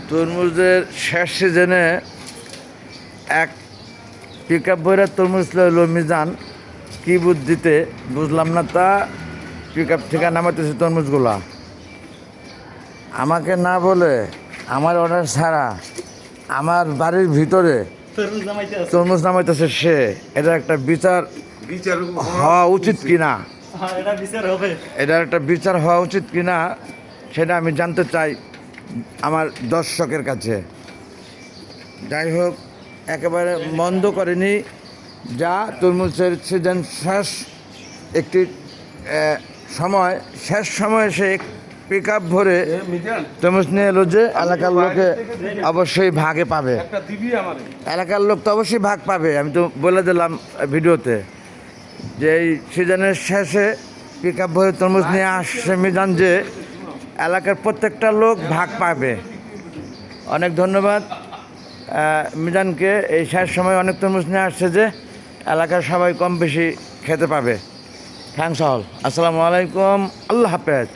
তরমুজের শেষ সিজনে এক পিক আপ ভরে তরমুজ লইল মিজান। কী বুদ্ধিতে বুঝলাম না, তা পিক আপ থেকে নামাইতেছে তরমুজগুলা আমাকে না বলে, আমার অর্ডার ছাড়া আমার বাড়ির ভিতরে তরমুজ নামাইতেছে সে। এটা একটা বিচার হওয়া উচিত কিনা, এটার একটা বিচার হওয়া উচিত কিনা সেটা আমি জানতে চাই আমার দর্শকের কাছে। যাই হোক, একেবারে মন্দ করেনি, যা তরমুজের সিজন শেষ একটি সময়, শেষ সময়ে সে পিক আপ ভরে তরমুজ নিয়ে এলো, যে এলাকার লোকে অবশ্যই ভাগে পাবে, এলাকার লোক তো অবশ্যই ভাগ পাবে। আমি তো বলে দিলাম ভিডিওতে যে এই সিজনের শেষে পিক আপ ভরে তরমুজ নিয়ে আসছে মিজান, যে এলাকার প্রত্যেকটা লোক ভাগ পাবে। অনেক ধন্যবাদ মিজানকে, এই শেষ সময় অনেক তরমুজ নিয়ে আসছে যে এলাকার সবাই কম বেশি খেতে পাবে। Thanks all. আসসালামু আলাইকুম, আল্লাহ হাফেজ।